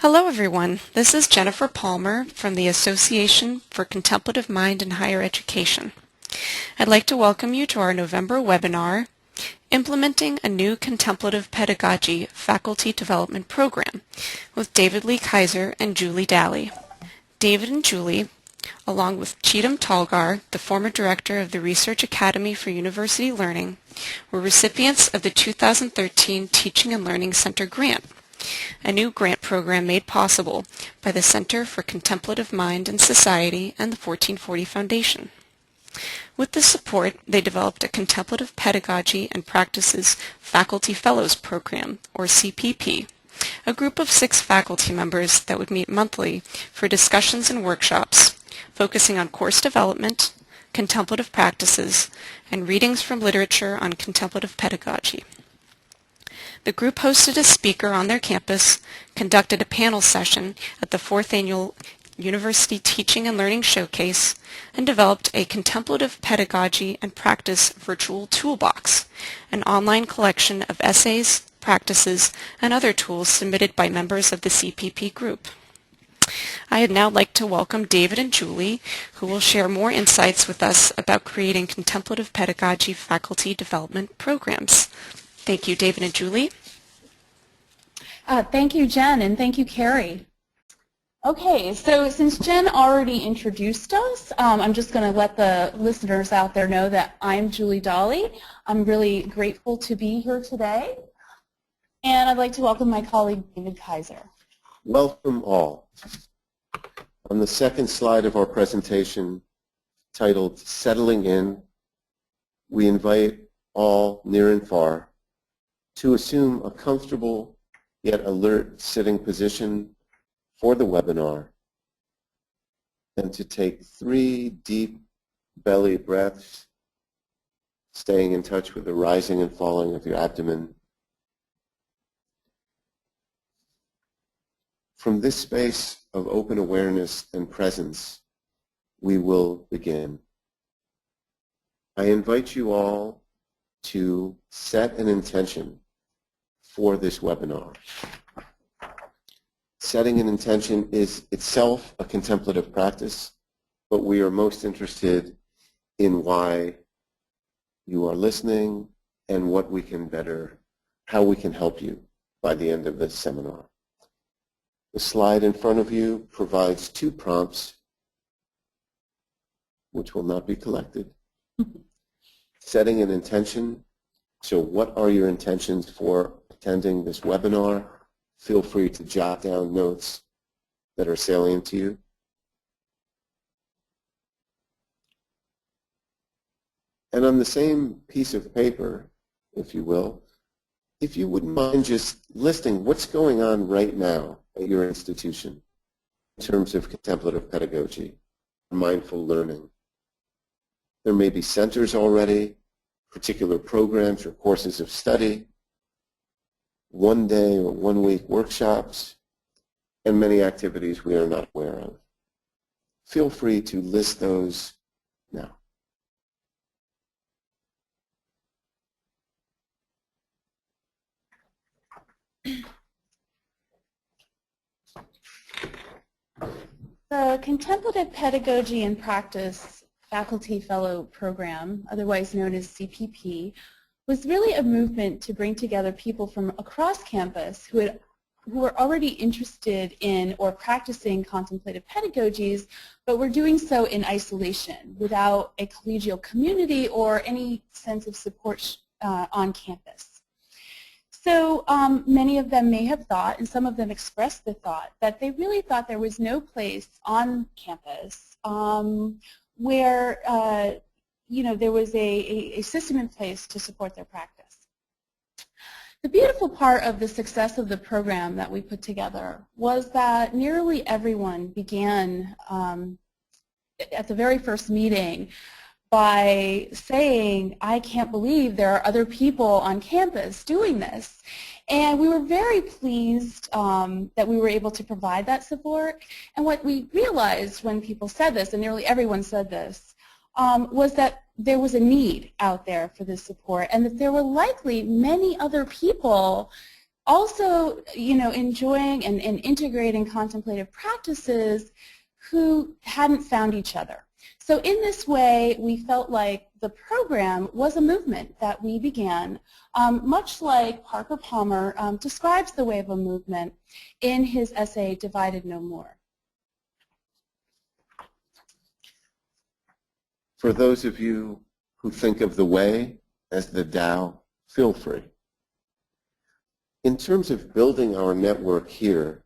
Hello everyone, this is Jennifer Palmer from the Association for Contemplative Mind in Higher Education. I'd like to welcome you to our November webinar, Implementing a New Contemplative Pedagogy Faculty Development Program, with David Lee Keiser and Julie Dalley. David and Julie, along with Cheatham Talgar, the former director of the Research Academy for University Learning, were recipients of the 2013 Teaching and Learning Center grant, a new grant program made possible by the Center for Contemplative Mind and Society and the 1440 Foundation. With this support, they developed a Contemplative Pedagogy and Practices Faculty Fellows Program, or CPP, a group of 6 faculty members that would meet monthly for discussions and workshops focusing on course development, contemplative practices, and readings from literature on contemplative pedagogy. The group hosted a speaker on their campus, conducted a panel session at the 4th Annual University Teaching and Learning Showcase, and developed a Contemplative Pedagogy and Practice Virtual Toolbox, an online collection of essays, practices, and other tools submitted by members of the CPP group. I'd now like to welcome David and Julie, who will share more insights with us about creating contemplative pedagogy faculty development programs. Thank you, David and Julie. Thank you, Jen, and thank you, Carrie. Okay, so since Jen already introduced us, I'm just going to let the listeners out there know that I'm Julie Dalley. I'm really grateful to be here today, and I'd like to welcome my colleague, David Keiser. Welcome all. On the second slide of our presentation, titled Settling In, we invite all near and far to assume a comfortable yet alert sitting position for the webinar and to take 3 deep belly breaths, staying in touch with the rising and falling of your abdomen. From this space of open awareness and presence, we will begin. I invite you all to set an intention for this webinar. Setting an intention is itself a contemplative practice, but we are most interested in why you are listening and what we can how we can help you by the end of this seminar. The slide in front of you provides 2 prompts, which will not be collected. Setting an intention. So what are your intentions for attending this webinar? Feel free to jot down notes that are salient to you. And on the same piece of paper, if you will, if you wouldn't mind just listing what's going on right now at your institution in terms of contemplative pedagogy, mindful learning. There may be centers already, particular programs or courses of study, 1-day or 1-week workshops, and many activities we are not aware of. Feel free to list those now. The Contemplative Pedagogy and Practice Faculty Fellow Program, otherwise known as CPP, was really a movement to bring together people from across campus who were already interested in or practicing contemplative pedagogies, but were doing so in isolation without a collegial community or any sense of support on campus. So many of them may have thought, and some of them expressed the thought, that they really thought there was no place on campus where there was a system in place to support their practice. The beautiful part of the success of the program that we put together was that nearly everyone began at the very first meeting by saying, I can't believe there are other people on campus doing this. And we were very pleased that we were able to provide that support. And what we realized when people said this, and nearly everyone said this, was that there was a need out there for this support and that there were likely many other people also, enjoying and integrating contemplative practices who hadn't found each other. So in this way, we felt like the program was a movement that we began, much like Parker Palmer describes the way of a movement in his essay, Divided No More. For those of you who think of the way as the Tao, feel free. In terms of building our network here,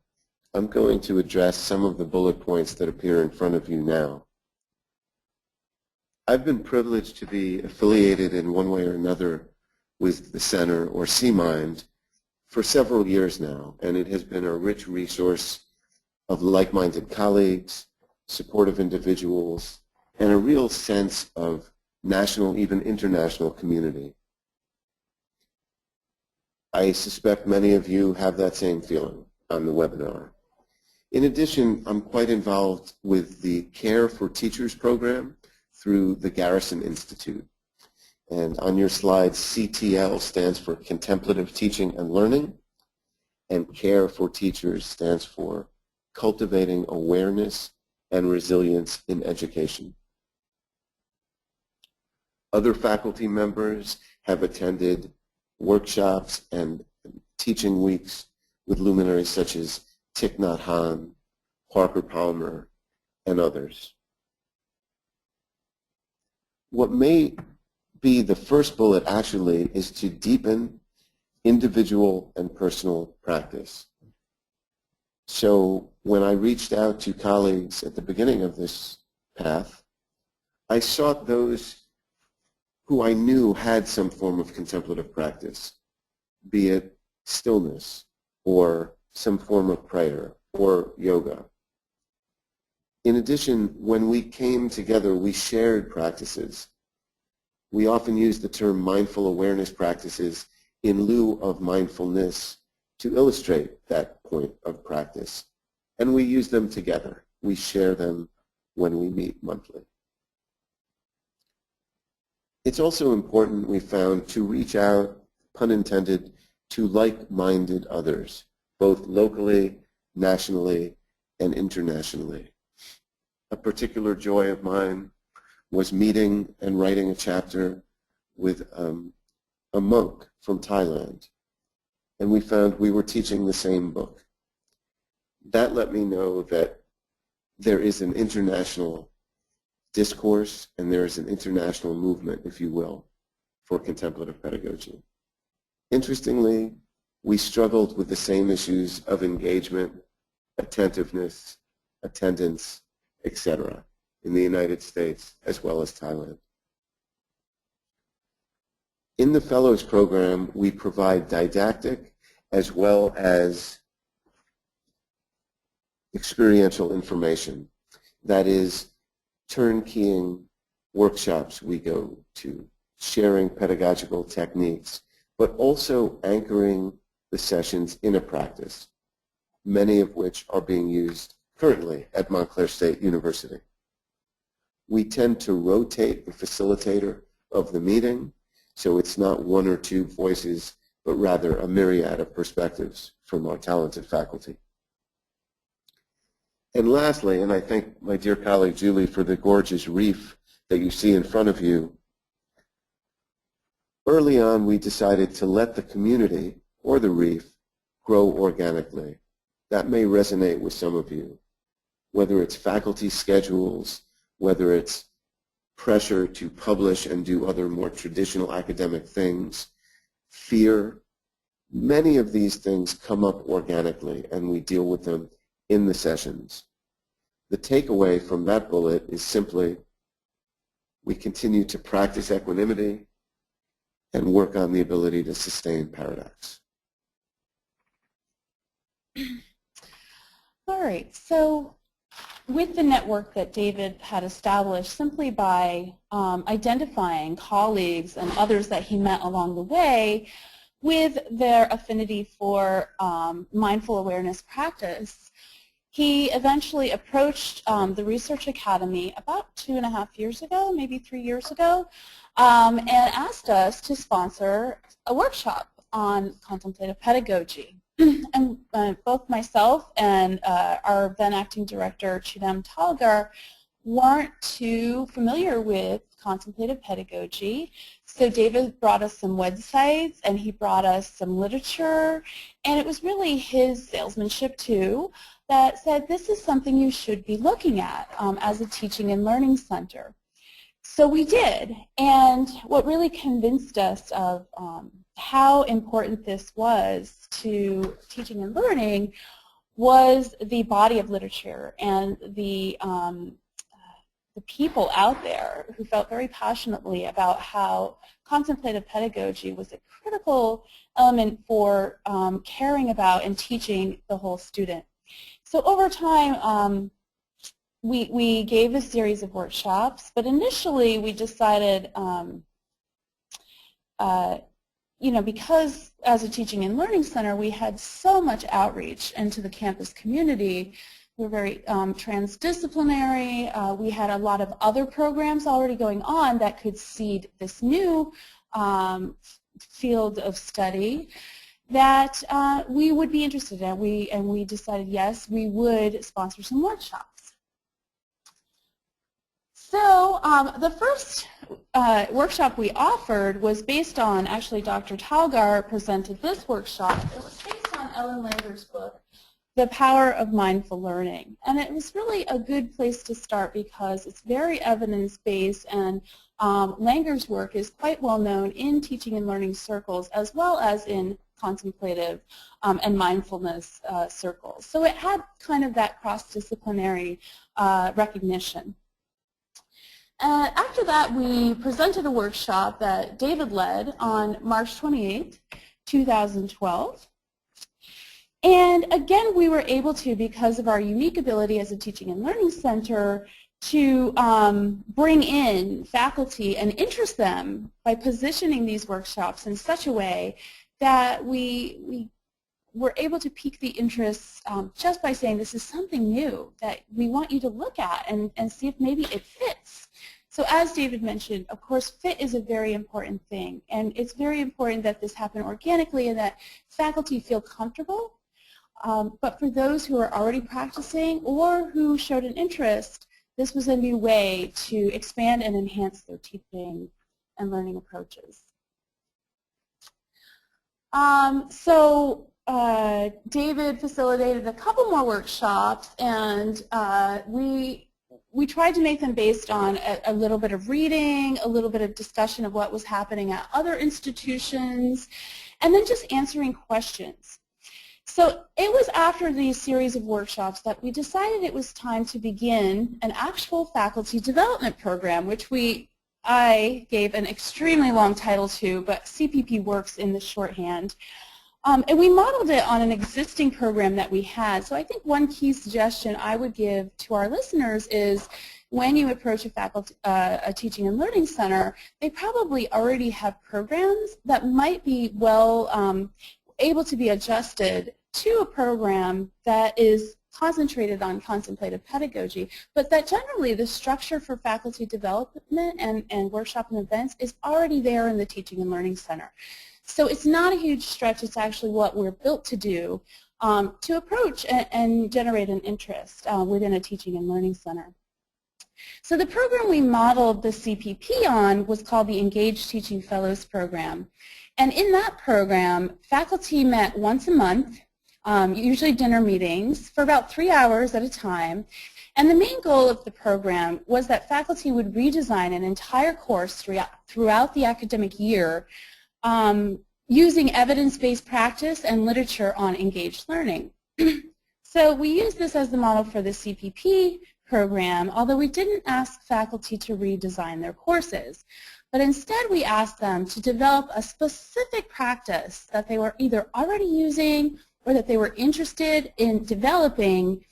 I'm going to address some of the bullet points that appear in front of you now. I've been privileged to be affiliated in one way or another with the Center, or C-Mind, for several years now, and it has been a rich resource of like-minded colleagues, supportive individuals, and a real sense of national, even international community. I suspect many of you have that same feeling on the webinar. In addition, I'm quite involved with the Care for Teachers program through the Garrison Institute. And on your slides, CTL stands for Contemplative Teaching and Learning, and Care for Teachers stands for Cultivating Awareness and Resilience in Education. Other faculty members have attended workshops and teaching weeks with luminaries such as Thich Nhat Hanh, Parker Palmer, and others. What may be the first bullet actually is to deepen individual and personal practice. So when I reached out to colleagues at the beginning of this path, I sought those who I knew had some form of contemplative practice, be it stillness or some form of prayer or yoga. In addition, when we came together, we shared practices. We often use the term mindful awareness practices in lieu of mindfulness to illustrate that point of practice. And we use them together. We share them when we meet monthly. It's also important, we found, to reach out, pun intended, to like-minded others, both locally, nationally, and internationally. A particular joy of mine was meeting and writing a chapter with a monk from Thailand, and we found we were teaching the same book. That let me know that there is an international discourse and there is an international movement, if you will, for contemplative pedagogy. Interestingly, we struggled with the same issues of engagement, attentiveness, attendance, etc. in the United States as well as Thailand. In the Fellows Program, we provide didactic as well as experiential information. That is, turnkeying workshops we go to, sharing pedagogical techniques, but also anchoring the sessions in a practice, many of which are being used currently at Montclair State University. We tend to rotate the facilitator of the meeting, so it's not one or two voices, but rather a myriad of perspectives from our talented faculty. And lastly, and I thank my dear colleague Julie for the gorgeous wreath that you see in front of you, early on we decided to let the community, or the wreath, grow organically. That may resonate with some of you, whether it's faculty schedules, whether it's pressure to publish and do other more traditional academic things, fear. Many of these things come up organically, and we deal with them in the sessions. The takeaway from that bullet is simply we continue to practice equanimity and work on the ability to sustain paradox. All right, so with the network that David had established simply by identifying colleagues and others that he met along the way with their affinity for mindful awareness practice, he eventually approached the Research Academy about 2.5 years ago, maybe 3 years ago, and asked us to sponsor a workshop on contemplative pedagogy. And both myself and our then acting director, Chidam Talgar, weren't too familiar with contemplative pedagogy. So David brought us some websites and he brought us some literature, and it was really his salesmanship too that said this is something you should be looking at as a teaching and learning center. So we did, and what really convinced us of how important this was to teaching and learning was the body of literature and the people out there who felt very passionately about how contemplative pedagogy was a critical element for caring about and teaching the whole student. So over time, we gave a series of workshops, but initially we decided, because as a teaching and learning center we had so much outreach into the campus community. We're very transdisciplinary. We had a lot of other programs already going on that could seed this new field of study that we would be interested in. And we decided, yes, we would sponsor some workshops. So the first workshop we offered was based on, actually Dr. Talgar presented this workshop. It was based on Ellen Langer's book, The Power of Mindful Learning. And it was really a good place to start because it's very evidence-based, and Langer's work is quite well known in teaching and learning circles as well as in contemplative and mindfulness circles. So it had kind of that cross-disciplinary recognition. After that, we presented a workshop that David led on March 28, 2012. And again, we were able to, because of our unique ability as a teaching and learning center, to bring in faculty and interest them by positioning these workshops in such a way that we were able to pique the interest just by saying this is something new that we want you to look at and see if maybe it fits. So as David mentioned, of course, fit is a very important thing, and it's very important that this happen organically and that faculty feel comfortable. But for those who are already practicing or who showed an interest, this was a new way to expand and enhance their teaching and learning approaches. David facilitated a couple more workshops, and we tried to make them based on a little bit of reading, a little bit of discussion of what was happening at other institutions, and then just answering questions. So it was after these series of workshops that we decided it was time to begin an actual faculty development program, which I gave an extremely long title to, but CPP works in the shorthand. And we modeled it on an existing program that we had. So I think one key suggestion I would give to our listeners is when you approach a teaching and learning center, they probably already have programs that might be well able to be adjusted to a program that is concentrated on contemplative pedagogy, but that generally the structure for faculty development and workshop and events is already there in the teaching and learning center. So it's not a huge stretch. It's actually what we're built to do to approach and generate an interest within a teaching and learning center. So the program we modeled the CPP on was called the Engaged Teaching Fellows Program. And in that program, faculty met once a month, usually dinner meetings, for about 3 hours at a time. And the main goal of the program was that faculty would redesign an entire course throughout the academic year using evidence-based practice and literature on engaged learning. So we used this as the model for the CPP program, although we didn't ask faculty to redesign their courses. But instead we asked them to develop a specific practice that they were either already using or that they were interested in developing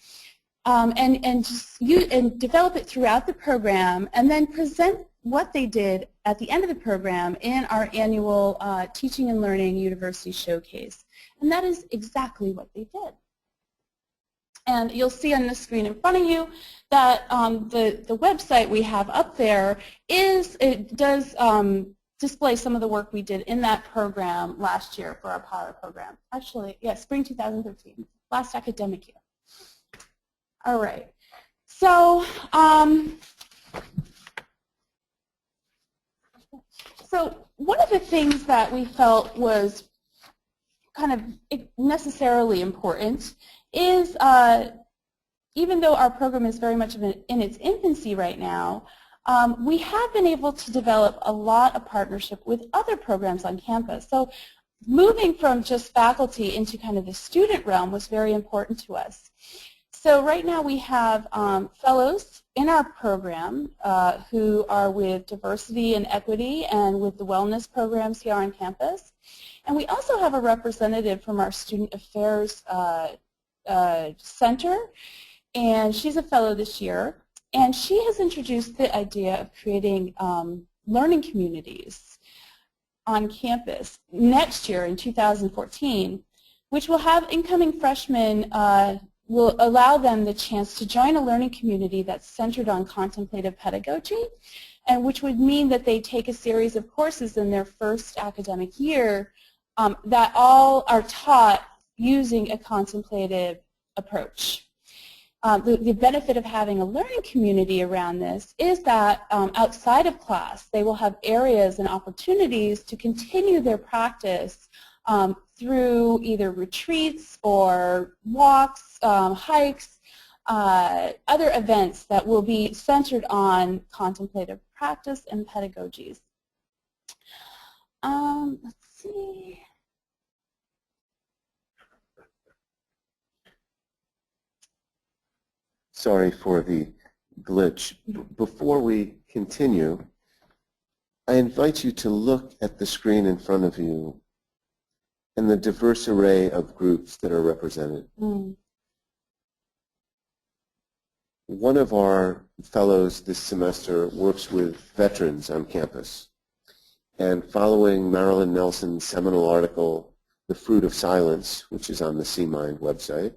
and develop it throughout the program, and then present what they did at the end of the program in our annual Teaching and Learning University Showcase. And that is exactly what they did. And you'll see on the screen in front of you that the website we have up there does display some of the work we did in that program last year for our pilot program. Actually, yeah, spring 2013, last academic year. All right. So, so one of the things that we felt was kind of necessarily important is, even though our program is very much in its infancy right now, we have been able to develop a lot of partnership with other programs on campus. So moving from just faculty into kind of the student realm was very important to us. So right now we have fellows in our program who are with diversity and equity and with the wellness programs here on campus. And we also have a representative from our Student Affairs Center, and she's a fellow this year. And she has introduced the idea of creating learning communities on campus next year in 2014, which will have incoming freshmen, will allow them the chance to join a learning community that's centered on contemplative pedagogy, and which would mean that they take a series of courses in their first academic year that all are taught using a contemplative approach. The benefit of having a learning community around this is that outside of class, they will have areas and opportunities to continue their practice through either retreats or walks, hikes, other events that will be centered on contemplative practice and pedagogies. Let's see. Sorry for the glitch. Before we continue, I invite you to look at the screen in front of you and the diverse array of groups that are represented. One of our fellows this semester works with veterans on campus. And following Marilyn Nelson's seminal article, The Fruit of Silence, which is on the CMind website,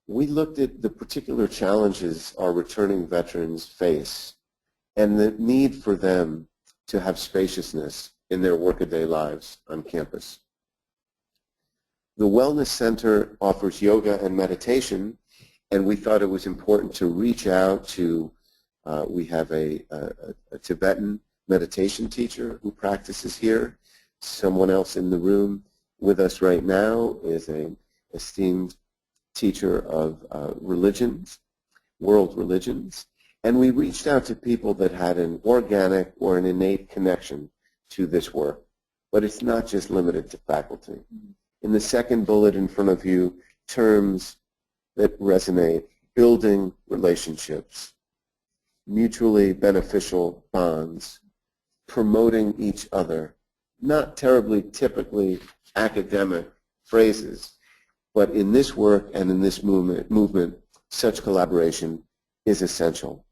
we looked at the particular challenges our returning veterans face and the need for them to have spaciousness in their workaday lives on campus. The Wellness Center offers yoga and meditation, and we thought it was important to reach out to, we have a Tibetan meditation teacher who practices here. Someone else in the room with us right now is an esteemed teacher of religions, world religions, and we reached out to people that had an organic or an innate connection to this work. But it's not just limited to faculty. In the second bullet in front of you, terms that resonate: building relationships, mutually beneficial bonds, promoting each other, not terribly typically academic phrases, but in this work and in this movement, such collaboration is essential.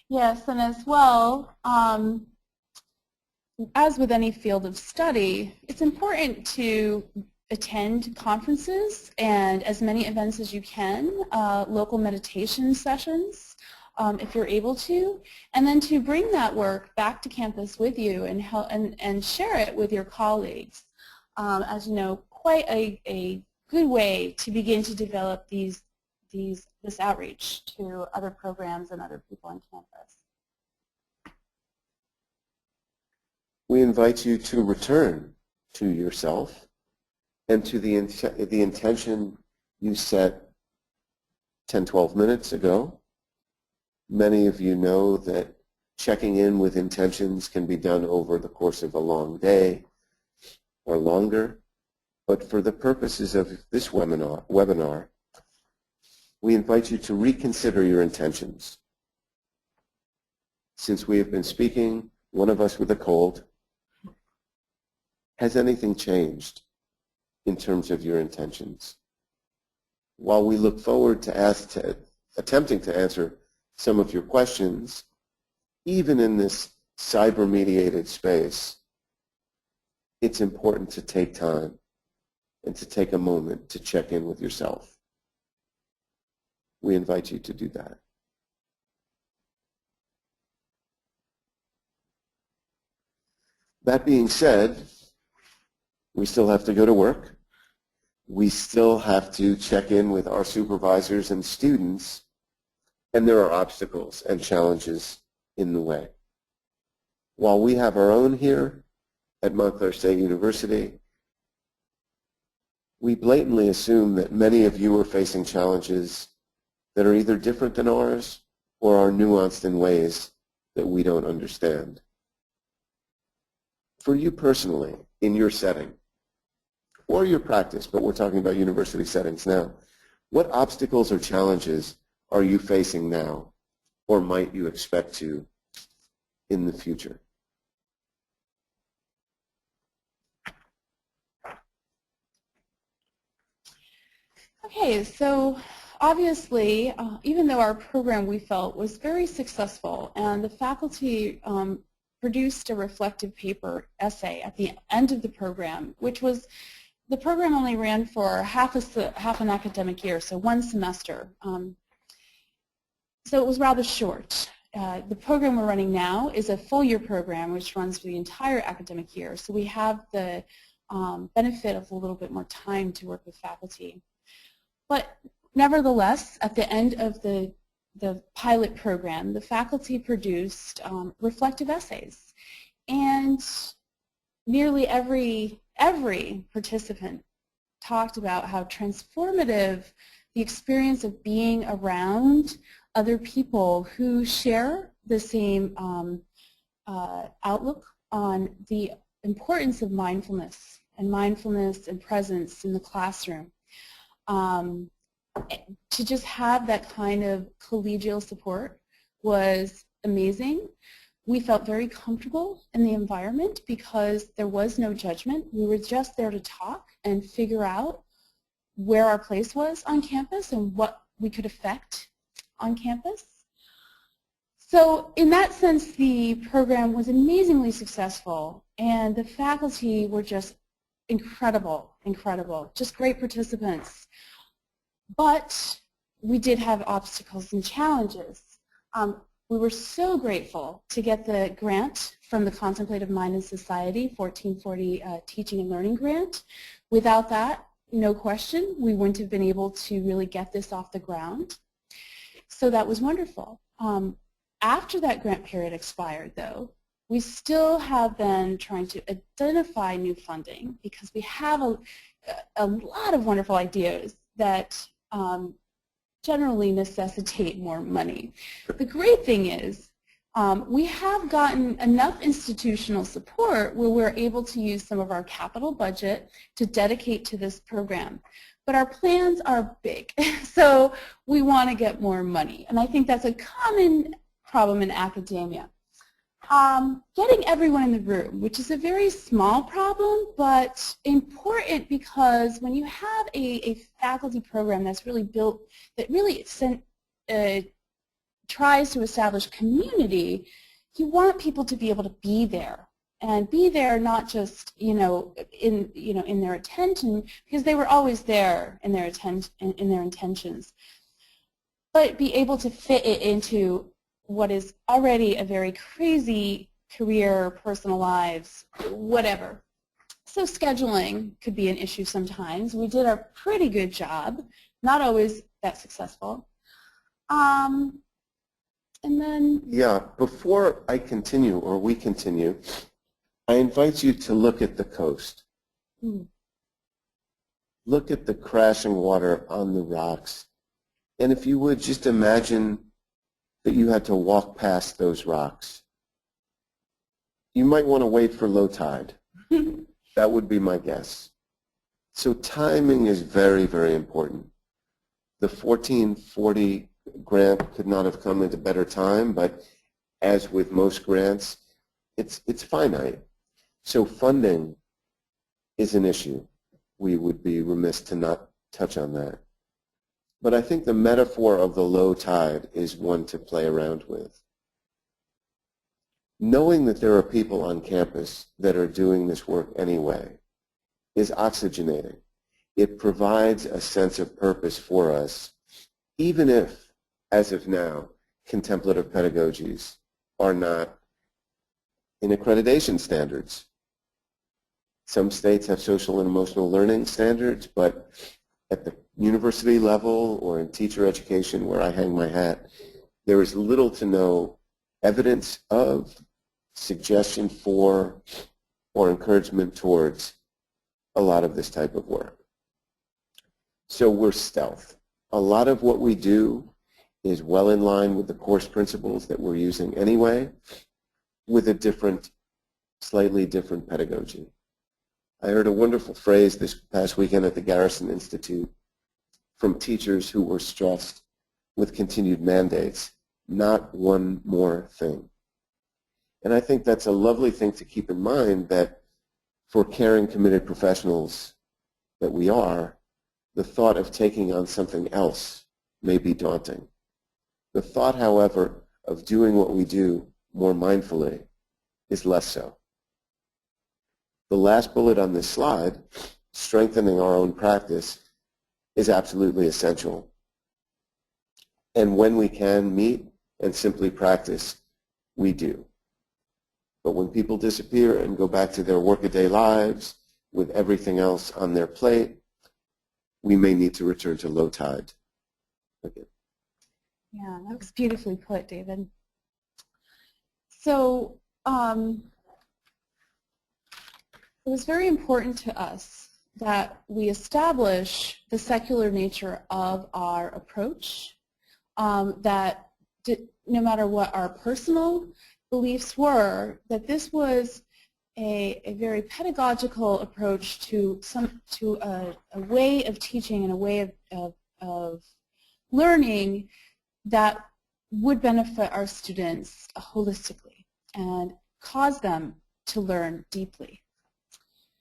Yes, and as well, as with any field of study, it's important to attend conferences and as many events as you can, local meditation sessions, if you're able to, and then to bring that work back to campus with you and help and share it with your colleagues. As you know, quite a good way to begin to develop this outreach to other programs and other people on campus. We invite you to return to yourself and to the intention you set 10, 12 minutes ago. Many of you know that checking in with intentions can be done over the course of a long day or longer. But for the purposes of this webinar, we invite you to reconsider your intentions. Since we have been speaking, one of us with a cold, has anything changed in terms of your intentions? While we look forward to attempting to answer some of your questions, even in this cyber-mediated space, it's important to take time and to take a moment to check in with yourself. We invite you to do that. That being said, we still have to go to work. We still have to check in with our supervisors and students, and there are obstacles and challenges in the way. While we have our own here at Montclair State University, we blatantly assume that many of you are facing challenges that are either different than ours or are nuanced in ways that we don't understand. For you personally, in your setting, or your practice, but we're talking about university settings now, what obstacles or challenges are you facing now, or might you expect to in the future? Okay, so obviously, even though our program, we felt, was very successful, and the faculty produced a reflective paper essay at the end of the program, which was, the program only ran for half an academic year, so one semester. So it was rather short. The program we're running now is a full year program which runs for the entire academic year, so we have the benefit of a little bit more time to work with faculty. But nevertheless, at the end of the pilot program, the faculty produced reflective essays, and nearly every participant talked about how transformative the experience of being around other people who share the same outlook on the importance of mindfulness and presence in the classroom. To just have that kind of collegial support was amazing. We felt very comfortable in the environment because there was no judgment. We were just there to talk and figure out where our place was on campus and what we could affect on campus. So in that sense, the program was amazingly successful, and the faculty were just incredible, just great participants. But we did have obstacles and challenges. We were so grateful to get the grant from the Contemplative Mind and Society, 1440 Teaching and Learning Grant. Without that, no question, we wouldn't have been able to really get this off the ground. So that was wonderful. After that grant period expired, though, we still have been trying to identify new funding because we have a lot of wonderful ideas that generally necessitate more money. The great thing is we have gotten enough institutional support where we're able to use some of our capital budget to dedicate to this program. But our plans are big, so we want to get more money. And I think that's a common problem in academia. Getting everyone in the room, which is a very small problem, but important because when you have a faculty program that's really built, that really tries to establish community, you want people to be able to be there. And be there not just, in their attention, because they were always there in their intentions, but be able to fit it into what is already a very crazy career, personal lives, whatever. So scheduling could be an issue sometimes. We did a pretty good job, not always that successful. And then... Yeah, before I continue, or we continue, I invite you to look at the coast. Look at the crashing water on the rocks. And if you would, just imagine that you had to walk past those rocks. You might want to wait for low tide. That would be my guess. So timing is very, very important. The 1440 grant could not have come at a better time, but as with most grants, it's finite. So funding is an issue. We would be remiss to not touch on that. But I think the metaphor of the low tide is one to play around with. Knowing that there are people on campus that are doing this work anyway is oxygenating. It provides a sense of purpose for us, even if, as of now, contemplative pedagogies are not in accreditation standards. Some states have social and emotional learning standards, but at the university level or in teacher education where I hang my hat, there is little to no evidence of, suggestion for, or encouragement towards a lot of this type of work. So we're stealth. A lot of what we do is well in line with the course principles that we're using anyway, with a different, slightly different pedagogy. I heard a wonderful phrase this past weekend at the Garrison Institute from teachers who were stressed with continued mandates, not one more thing. And I think that's a lovely thing to keep in mind, that for caring, committed professionals that we are, the thought of taking on something else may be daunting. The thought, however, of doing what we do more mindfully is less so. The last bullet on this slide, strengthening our own practice, is absolutely essential. And when we can meet and simply practice, we do. But when people disappear and go back to their workaday lives with everything else on their plate, we may need to return to low tide again. Yeah, that was beautifully put, David. So it was very important to us that we establish the secular nature of our approach, that no matter what our personal beliefs were, that this was a very pedagogical approach to a way of teaching and a way of learning that would benefit our students holistically and cause them to learn deeply.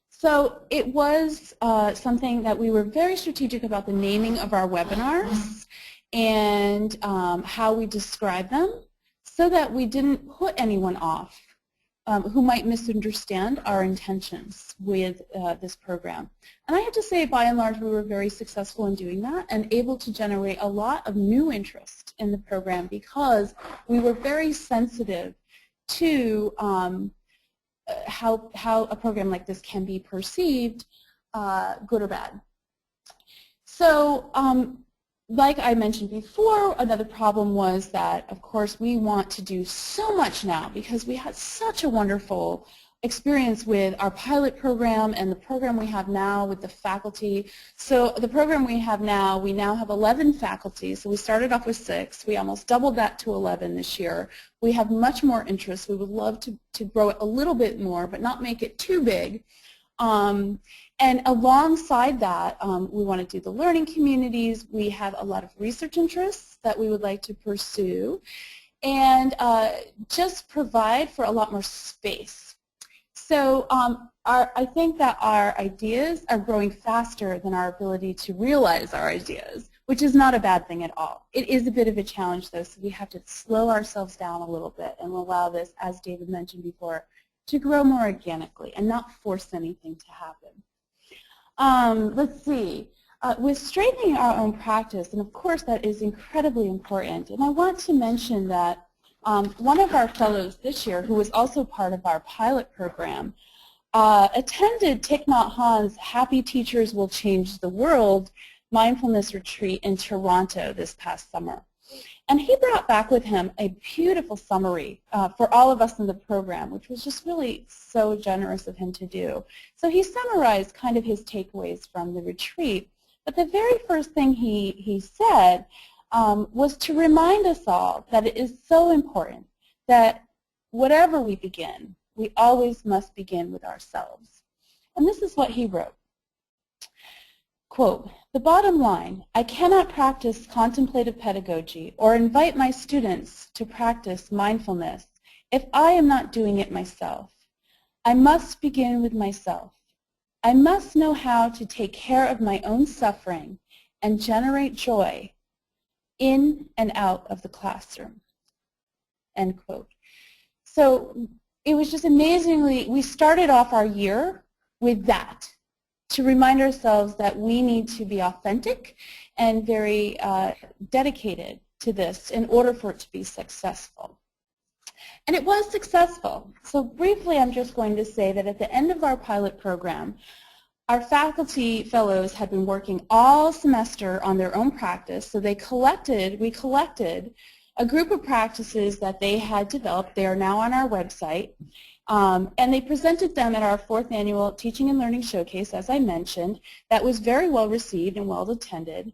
So it was something that we were very strategic about, the naming of our webinars and how we describe them, so that we didn't put anyone off who might misunderstand our intentions with this program. And I have to say, by and large, we were very successful in doing that and able to generate a lot of new interest in the program, because we were very sensitive to how a program like this can be perceived, good or bad. So like I mentioned before, another problem was that, of course, we want to do so much now because we had such a wonderful experience with our pilot program and the program we have now with the faculty. So the program we have now, we now have 11 faculty. So we started off with 6. We almost doubled that to 11 this year. We have much more interest. We would love to grow it a little bit more, but not make it too big. And alongside that, we want to do the learning communities. We have a lot of research interests that we would like to pursue, and just provide for a lot more space. So I think that our ideas are growing faster than our ability to realize our ideas, which is not a bad thing at all. It is a bit of a challenge, though, so we have to slow ourselves down a little bit and allow this, as David mentioned before, to grow more organically and not force anything to happen. Let's see. With strengthening our own practice, and of course that is incredibly important, and I want to mention that one of our fellows this year, who was also part of our pilot program, attended Thich Nhat Hanh's Happy Teachers Will Change the World mindfulness retreat in Toronto this past summer. And he brought back with him a beautiful summary for all of us in the program, which was just really so generous of him to do. So he summarized kind of his takeaways from the retreat. But the very first thing he said was to remind us all that it is so important that whatever we begin, we always must begin with ourselves. And this is what he wrote. Quote, "The bottom line, I cannot practice contemplative pedagogy or invite my students to practice mindfulness if I am not doing it myself. I must begin with myself. I must know how to take care of my own suffering and generate joy in and out of the classroom." End quote. So it was just amazingly, we started off our year with that, to remind ourselves that we need to be authentic and very dedicated to this in order for it to be successful. And it was successful. So briefly, I'm just going to say that at the end of our pilot program, our faculty fellows had been working all semester on their own practice, so we collected a group of practices that they had developed. They are now on our website, and they presented them at our 4th annual Teaching and Learning Showcase, as I mentioned. That was very well received and well attended.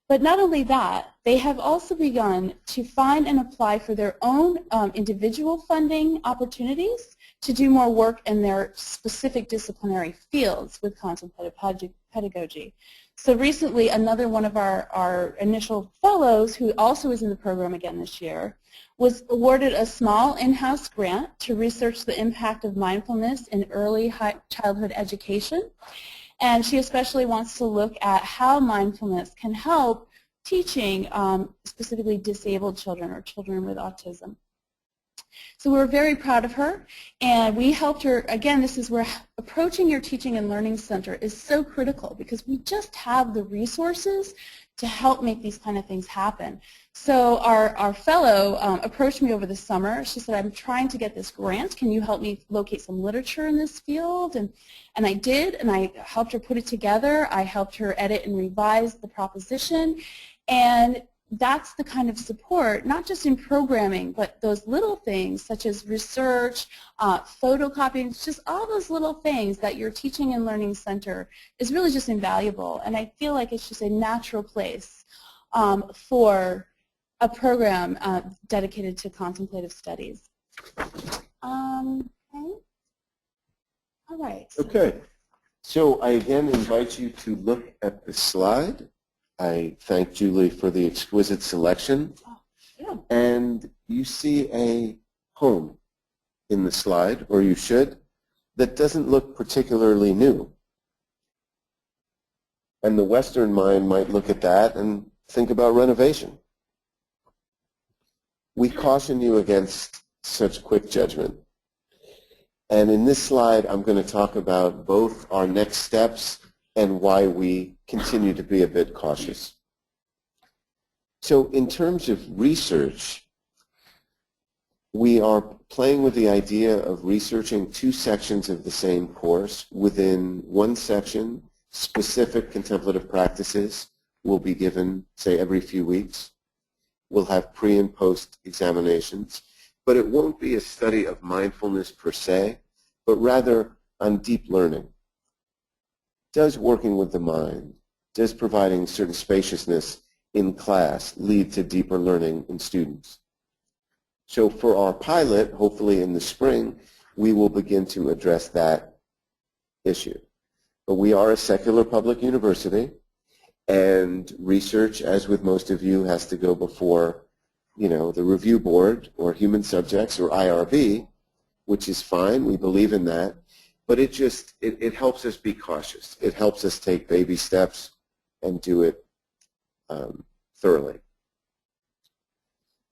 But not only that, they have also begun to find and apply for their own individual funding opportunities to do more work in their specific disciplinary fields with contemplative pedagogy. So recently, another one of our initial fellows, who also is in the program again this year, was awarded a small in-house grant to research the impact of mindfulness in early childhood education. And she especially wants to look at how mindfulness can help teaching specifically disabled children or children with autism. So we're very proud of her, and we helped her. Again, this is where approaching your teaching and learning center is so critical, because we just have the resources to help make these kind of things happen. So our fellow approached me over the summer. She said, I'm trying to get this grant. Can you help me locate some literature in this field? And I did, and I helped her put it together. I helped her edit and revise the proposition. And that's the kind of support, not just in programming, but those little things such as research, photocopying, just all those little things that your teaching and learning center is really just invaluable. And I feel like it's just a natural place for a program dedicated to contemplative studies. Okay. All right. Okay. So I again invite you to look at the slide. I thank Julie for the exquisite selection. Oh, yeah. And you see a home in the slide, or you should, that doesn't look particularly new. And the Western mind might look at that and think about renovation. We caution you against such quick judgment. And in this slide, I'm going to talk about both our next steps and why we continue to be a bit cautious. So in terms of research, we are playing with the idea of researching 2 sections of the same course. Within one section, specific contemplative practices will be given, say, every few weeks. We'll have pre- and post-examinations, but it won't be a study of mindfulness per se, but rather on deep learning. Does working with the mind, does providing certain spaciousness in class lead to deeper learning in students? So for our pilot, hopefully in the spring, we will begin to address that issue. But we are a secular public university, and research, as with most of you, has to go before, the review board or human subjects or IRB, which is fine. We believe in that. But it helps us be cautious. It helps us take baby steps and do it thoroughly.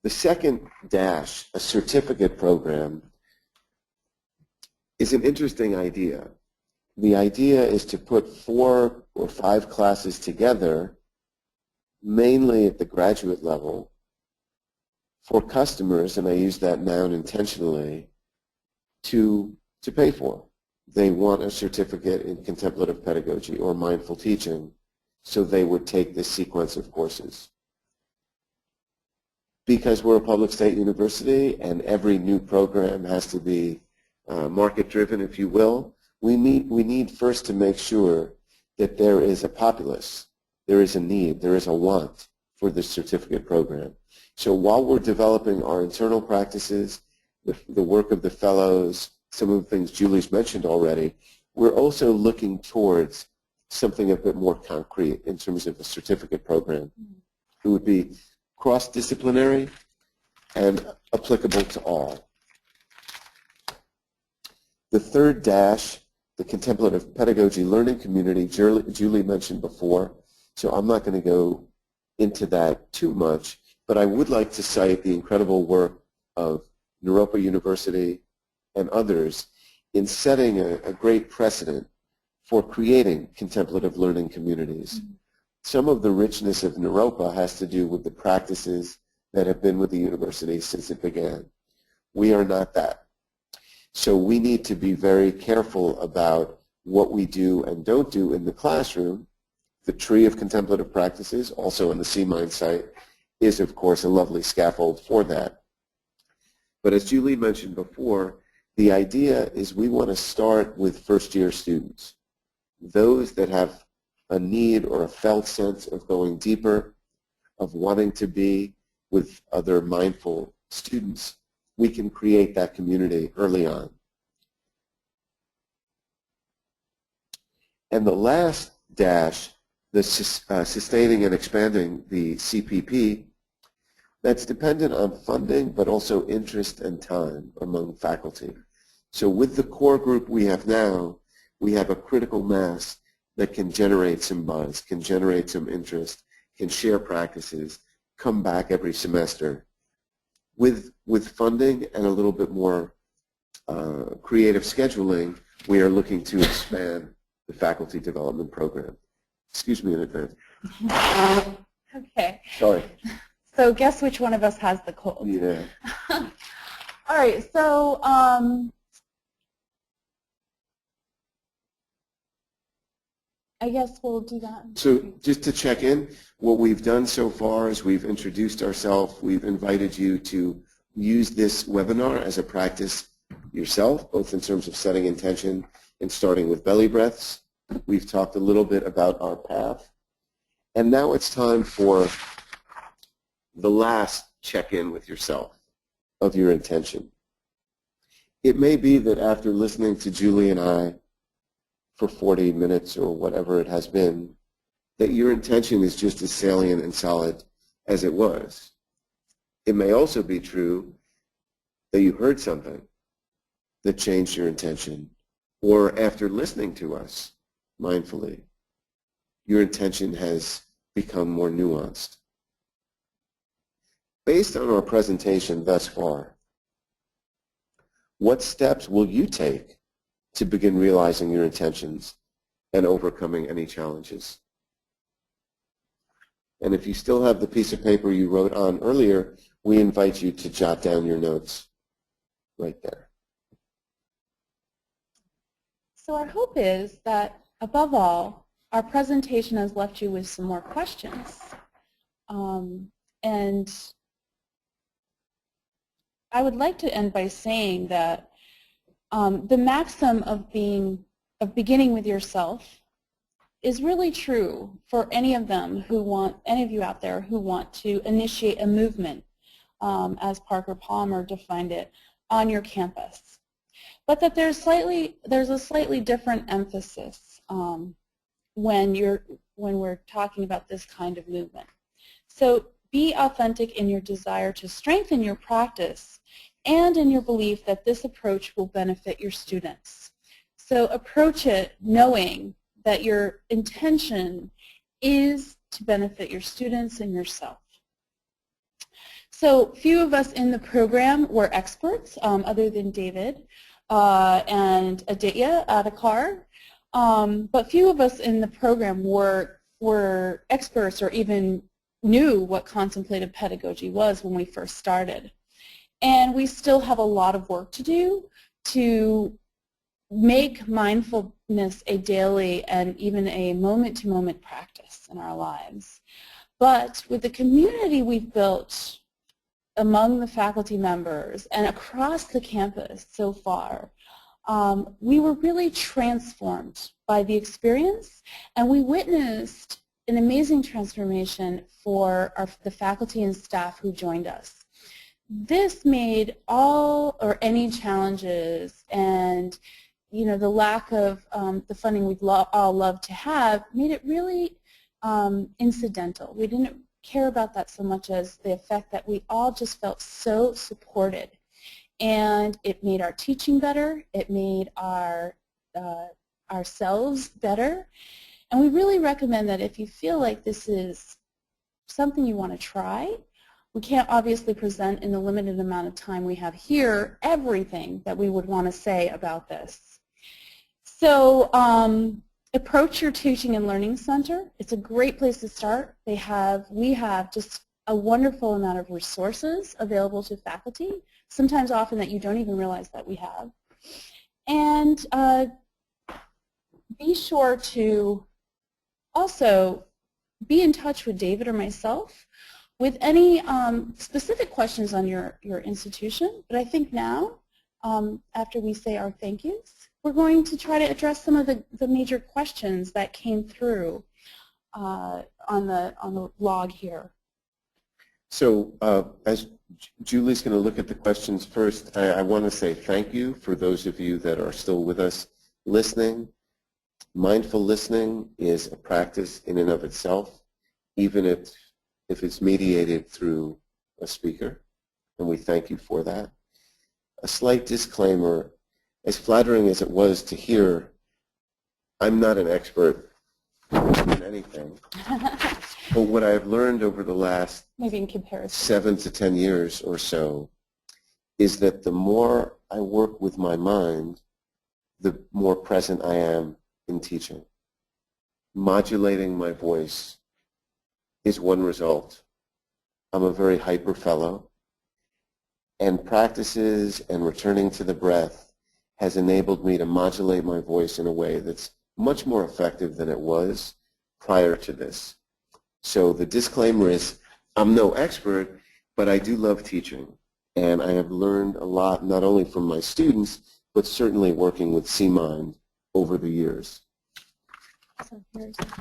The second dash, a certificate program, is an interesting idea. The idea is to put 4 or 5 classes together, mainly at the graduate level, for customers, and I use that noun intentionally, to pay for. They want a certificate in contemplative pedagogy or mindful teaching, so they would take this sequence of courses. Because we're a public state university and every new program has to be market-driven, if you will, we need first to make sure that there is a populace, there is a need, there is a want for this certificate program. So while we're developing our internal practices, the work of the fellows, some of the things Julie's mentioned already, we're also looking towards something a bit more concrete in terms of a certificate program. It would be cross-disciplinary and applicable to all. The third dash, the contemplative pedagogy learning community, Julie mentioned before, so I'm not going to go into that too much, but I would like to cite the incredible work of Naropa University and others in setting a great precedent for creating contemplative learning communities. Mm-hmm. Some of the richness of Naropa has to do with the practices that have been with the university since it began. We are not that. So we need to be very careful about what we do and don't do in the classroom. The tree of contemplative practices, also on the C-Mind site, is of course a lovely scaffold for that. But as Julie mentioned before, the idea is we want to start with first-year students, those that have a need or a felt sense of going deeper, of wanting to be with other mindful students. We can create that community early on. And the last dash, the sustaining and expanding the CPP, that's dependent on funding but also interest and time among faculty. So with the core group we have now, we have a critical mass that can generate some buzz, can generate some interest, can share practices, come back every semester. With funding and a little bit more creative scheduling, we are looking to expand the faculty development program. Excuse me in advance. Okay. Sorry. So guess which one of us has the cold? Yeah. All right, so I guess we'll do that. So just to check in, what we've done so far is we've introduced ourselves. We've invited you to use this webinar as a practice yourself, both in terms of setting intention and starting with belly breaths. We've talked a little bit about our path. And now it's time for the last check-in with yourself of your intention. It may be that after listening to Julie and I for 40 minutes or whatever it has been, that your intention is just as salient and solid as it was. It may also be true that you heard something that changed your intention, or after listening to us mindfully, your intention has become more nuanced. Based on our presentation thus far, what steps will you take to begin realizing your intentions and overcoming any challenges? And if you still have the piece of paper you wrote on earlier, we invite you to jot down your notes right there. So our hope is that, above all, our presentation has left you with some more questions. And I would like to end by saying that the maxim of beginning with yourself is really true for any of you out there who want to initiate a movement, as Parker Palmer defined it, on your campus. But that there's a slightly different emphasis when we're talking about this kind of movement. So be authentic in your desire to strengthen your practice and in your belief that this approach will benefit your students. So approach it knowing that your intention is to benefit your students and yourself. So few of us in the program were experts, other than David and Aditya Adhikar, but few of us in the program were experts or even knew what contemplative pedagogy was when we first started. And we still have a lot of work to do to make mindfulness a daily and even a moment-to-moment practice in our lives. But with the community we've built among the faculty members and across the campus so far, we were really transformed by the experience, and we witnessed an amazing transformation for the faculty and staff who joined us. This made all or any challenges and the lack of the funding we'd all love to have made it really incidental. We didn't care about that so much as the effect that we all just felt so supported. And it made our teaching better, it made ourselves better. And we really recommend that if you feel like this is something you want to try, we can't obviously present in the limited amount of time we have here everything that we would want to say about this. So approach your teaching and learning center. It's a great place to start. We have just a wonderful amount of resources available to faculty, sometimes often that you don't even realize that we have. And be sure to also be in touch with David or myself with any specific questions on your institution. But I think now, after we say our thank yous, we're going to try to address some of the major questions that came through on the log here. So as Julie's going to look at the questions first, I want to say thank you for those of you that are still with us listening. Mindful listening is a practice in and of itself, even if it's mediated through a speaker, and we thank you for that. A slight disclaimer, as flattering as it was to hear, I'm not an expert in anything. But what I've learned over the last maybe in comparison 7 to 10 years or so is that the more I work with my mind, the more present I am in teaching. Modulating my voice is one result. I'm a very hyper fellow, and practices and returning to the breath has enabled me to modulate my voice in a way that's much more effective than it was prior to this. So the disclaimer is, I'm no expert, but I do love teaching, and I have learned a lot not only from my students, but certainly working with C-Mind over the years.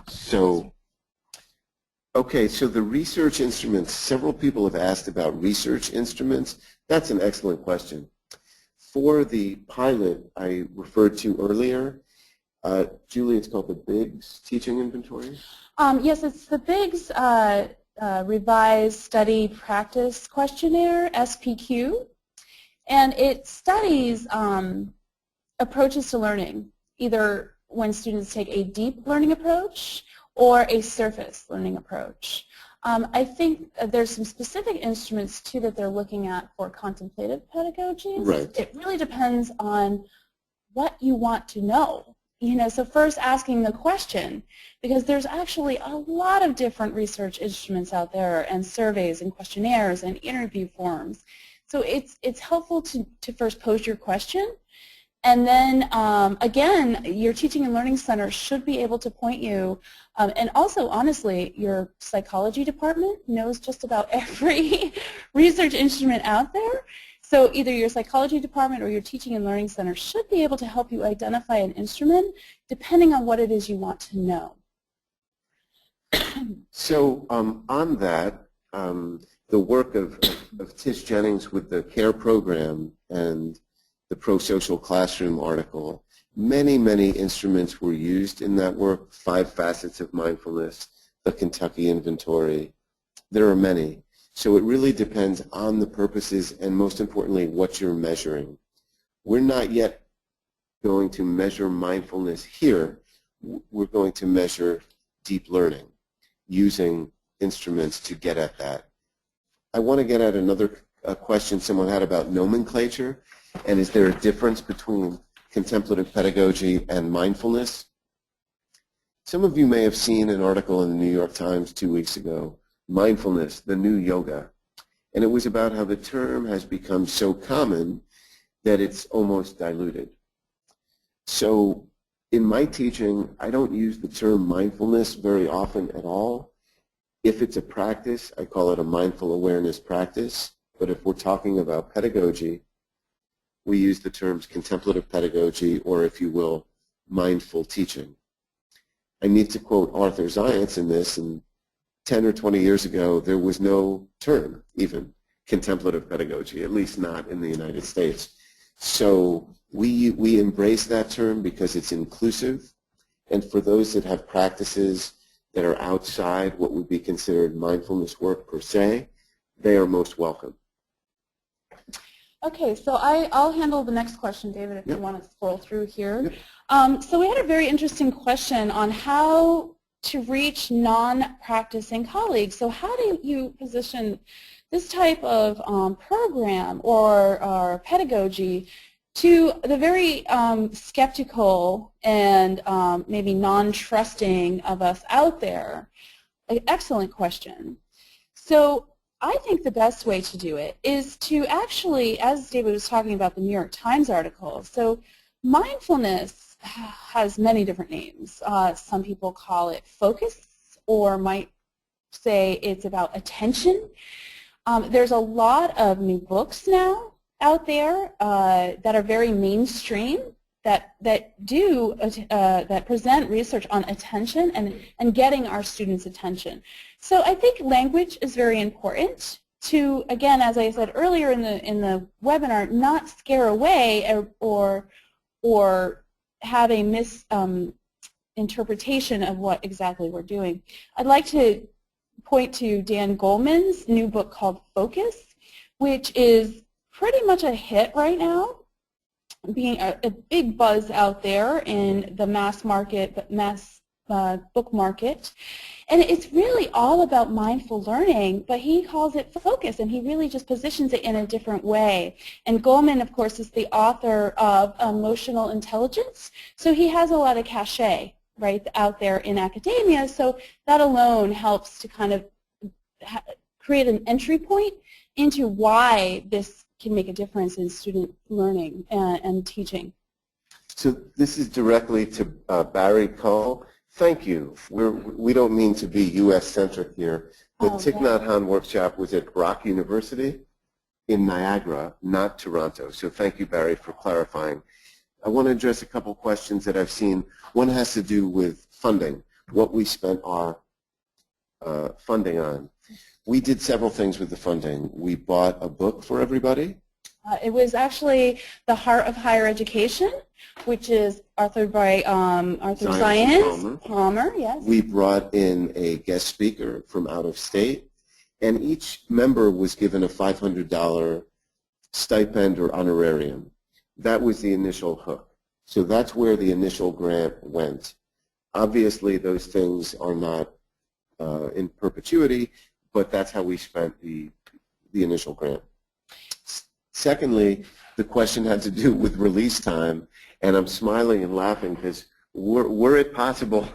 So, okay, so the research instruments, several people have asked about research instruments. That's an excellent question. For the pilot I referred to earlier, Julie, it's called the BIGS Teaching Inventory? Yes, it's the BIGS Revised Study Practice Questionnaire, SPQ, and it studies approaches to learning, either when students take a deep learning approach or a surface learning approach. I think there's some specific instruments, too, that they're looking at for contemplative pedagogies. Right. It really depends on what you want to know. You know, so first asking the question, because there's actually a lot of different research instruments out there, and surveys and questionnaires and interview forms. So it's helpful to first pose your question, and then again, your teaching and learning center should be able to point you, and also honestly, your psychology department knows just about every research instrument out there. So either your psychology department or your teaching and learning center should be able to help you identify an instrument depending on what it is you want to know. So on that, the work of Tish Jennings with the CARE program and the Pro-Social Classroom article, many, many instruments were used in that work, 5 facets of mindfulness, the Kentucky inventory. There are many. So it really depends on the purposes and, most importantly, what you're measuring. We're not yet going to measure mindfulness here. We're going to measure deep learning using instruments to get at that. I want to get at another question someone had about nomenclature, and is there a difference between contemplative pedagogy and mindfulness? Some of you may have seen an article in the New York Times 2 weeks ago, Mindfulness, the New Yoga, and it was about how the term has become so common that it's almost diluted. So in my teaching, I don't use the term mindfulness very often at all. If it's a practice, I call it a mindful awareness practice, but if we're talking about pedagogy, we use the terms contemplative pedagogy, or if you will, mindful teaching. I need to quote Arthur Zients in this, and 10 or 20 years ago, there was no term, even, contemplative pedagogy, at least not in the United States. So we embrace that term because it's inclusive, and for those that have practices that are outside what would be considered mindfulness work per se, they are most welcome. Okay, so I'll handle the next question, David, if you want to scroll through here. Yep. So we had a very interesting question on how to reach non-practicing colleagues. So how do you position this type of program or pedagogy to the very skeptical and maybe non-trusting of us out there? An excellent question. So I think the best way to do it is to actually, as David was talking about the New York Times article, so mindfulness has many different names. Some people call it focus, or might say it's about attention. There's a lot of new books now out there that are very mainstream, that present research on attention and getting our students' attention. So I think language is very important to, again, as I said earlier in the webinar, not scare away or have a misinterpretation of what exactly we're doing. I'd like to point to Dan Goleman's new book called Focus, which is pretty much a hit right now, being a big buzz out there in the mass book market. And it's really all about mindful learning, but he calls it focus, and he really just positions it in a different way. And Goleman, of course, is the author of Emotional Intelligence, so he has a lot of cachet right out there in academia, so that alone helps to kind of create an entry point into why this can make a difference in student learning and teaching. So this is directly to Barry Cole. Thank you. We don't mean to be U.S.-centric here. The Thich Nhat Hanh workshop was at Brock University in Niagara, not Toronto. So thank you, Barry, for clarifying. I want to address a couple questions that I've seen. One has to do with funding, what we spent our funding on. We did several things with the funding. We bought a book for everybody. It was actually The Heart of Higher Education, which is authored by Arthur Science Palmer. Yes. We brought in a guest speaker from out of state, and each member was given a $500 stipend or honorarium. That was the initial hook. So that's where the initial grant went. Obviously, those things are not in perpetuity, but that's how we spent the initial grant. Secondly, the question had to do with release time, and I'm smiling and laughing because were it possible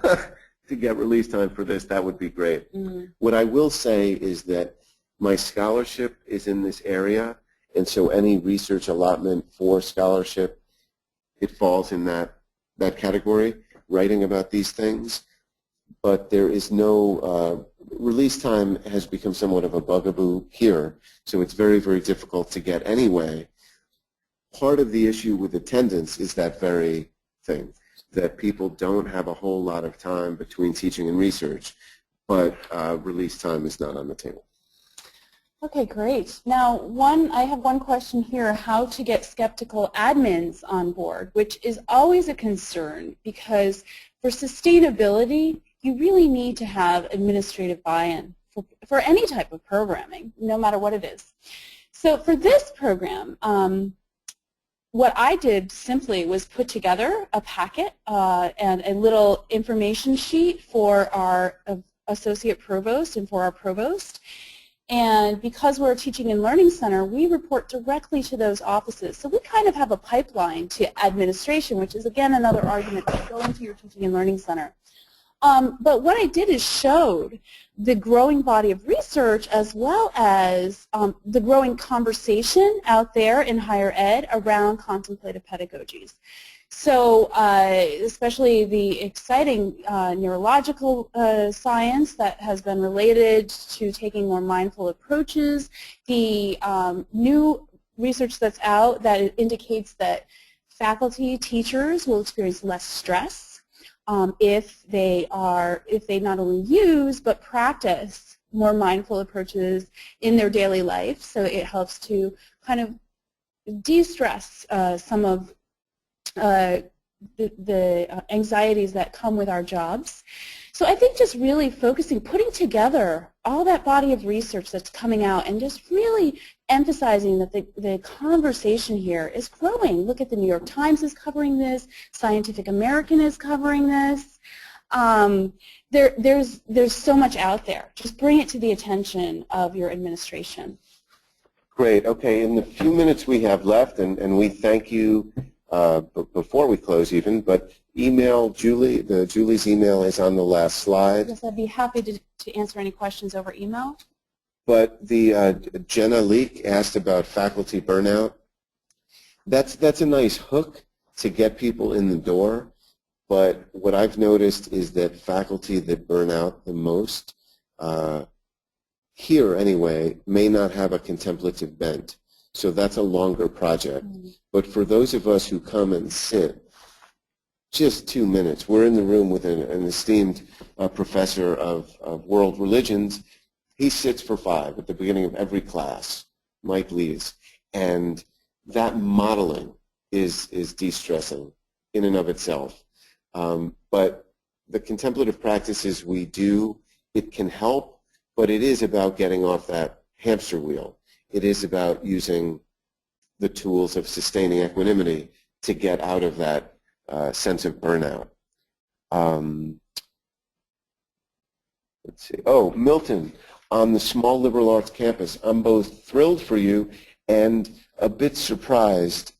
to get release time for this, that would be great. Mm-hmm. What I will say is that my scholarship is in this area, and so any research allotment for scholarship, it falls in that category, writing about these things. But there is no, release time has become somewhat of a bugaboo here, so it's very, very difficult to get anyway. Part of the issue with attendance is that very thing, that people don't have a whole lot of time between teaching and research, but release time is not on the table. Okay, great. Now, I have one question here, how to get skeptical admins on board, which is always a concern because for sustainability, you really need to have administrative buy-in for any type of programming, no matter what it is. So for this program, what I did simply was put together a packet and a little information sheet for our associate provost and for our provost. And because we're a teaching and learning center, we report directly to those offices. So we kind of have a pipeline to administration, which is, again, another argument to go into your teaching and learning center. But what I did is showed the growing body of research as well as the growing conversation out there in higher ed around contemplative pedagogies. So especially the exciting neurological science that has been related to taking more mindful approaches, the new research that's out that indicates that faculty, teachers will experience less stress if they not only use but practice more mindful approaches in their daily life. So it helps to kind of de-stress some of the anxieties that come with our jobs. So I think just really focusing, putting together all that body of research that's coming out and just really emphasizing that the conversation here is growing. Look at the New York Times is covering this, Scientific American is covering this. There's so much out there. Just bring it to the attention of your administration. Great. Okay, in the few minutes we have left, and we thank you before we close even, but email Julie. Julie's email is on the last slide. Yes, I'd be happy to answer any questions over email. But the Jenna Leek asked about faculty burnout. That's a nice hook to get people in the door. But what I've noticed is that faculty that burn out the most, here anyway, may not have a contemplative bent. So that's a longer project. But for those of us who come and sit, just 2 minutes. We're in the room with an esteemed professor of world religions. He sits for 5 at the beginning of every class, Mike Lees. And that modeling is de-stressing in and of itself. But the contemplative practices we do, it can help, but it is about getting off that hamster wheel. It is about using the tools of sustaining equanimity to get out of that sense of burnout. Let's see. Oh, Milton, on the small liberal arts campus, I'm both thrilled for you and a bit surprised.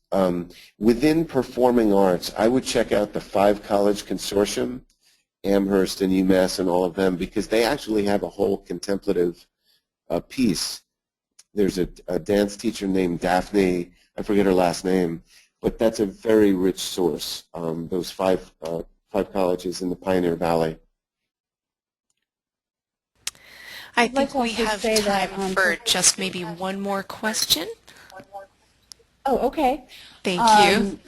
Within performing arts, I would check out the 5-college consortium, Amherst and UMass and all of them, because they actually have a whole contemplative piece. There's a dance teacher named Daphne, I forget her last name, but that's a very rich source, those five colleges in the Pioneer Valley. I think we have time for just maybe one more question. Oh, okay. Thank you.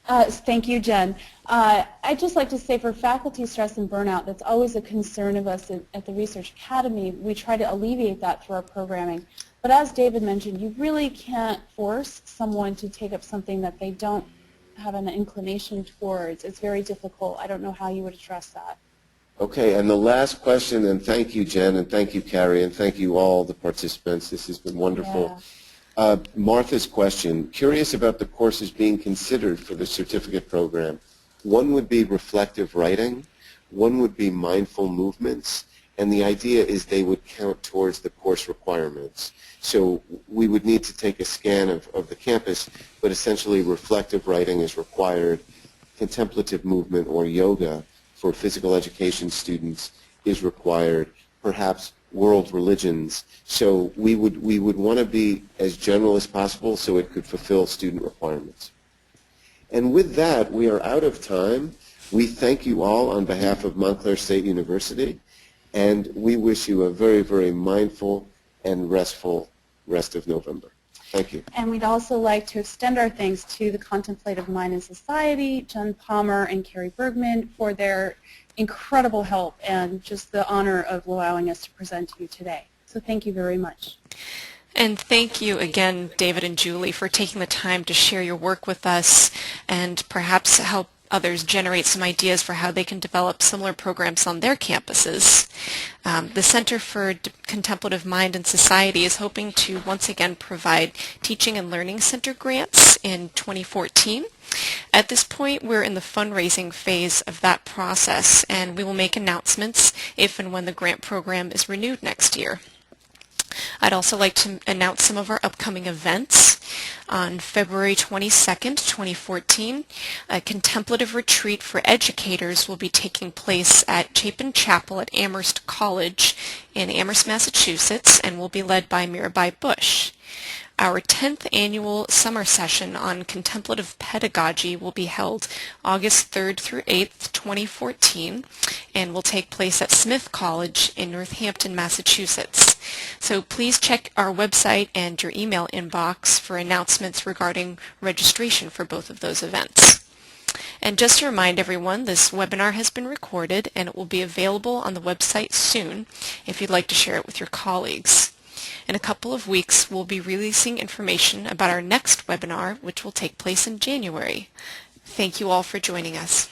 Thank you, Jen. I'd just like to say for faculty stress and burnout, that's always a concern of us at the Research Academy. We try to alleviate that through our programming. But as David mentioned, you really can't force someone to take up something that they don't have an inclination towards. It's very difficult. I don't know how you would address that. Okay, and the last question, and thank you, Jen, and thank you, Carrie, and thank you all the participants. This has been wonderful. Yeah. Martha's question, curious about the courses being considered for the certificate program. One would be reflective writing, one would be mindful movements, and the idea is they would count towards the course requirements. So we would need to take a scan of the campus, but essentially reflective writing is required. Contemplative movement or yoga for physical education students is required. Perhaps world religions. So we would want to be as general as possible so it could fulfill student requirements. And with that, we are out of time. We thank you all on behalf of Montclair State University, and we wish you a very, very mindful and restful rest of November. Thank you. And we'd also like to extend our thanks to the Contemplative Mind and Society, Jen Palmer and Carrie Bergman, for their incredible help and just the honor of allowing us to present to you today. So thank you very much. And thank you again, David and Julie, for taking the time to share your work with us and perhaps help others generate some ideas for how they can develop similar programs on their campuses. The Center for Contemplative Mind and Society is hoping to once again provide Teaching and Learning Center grants in 2014. At this point, we're in the fundraising phase of that process, and we will make announcements if and when the grant program is renewed next year. I'd also like to announce some of our upcoming events. On February 22nd, 2014, a contemplative retreat for educators will be taking place at Chapin Chapel at Amherst College in Amherst, Massachusetts, and will be led by Mirabai Bush. Our 10th annual summer session on contemplative pedagogy will be held August 3rd through 8th, 2014, and will take place at Smith College in Northampton, Massachusetts. So please check our website and your email inbox for announcements regarding registration for both of those events. And just to remind everyone, this webinar has been recorded and it will be available on the website soon if you'd like to share it with your colleagues. In a couple of weeks, we'll be releasing information about our next webinar, which will take place in January. Thank you all for joining us.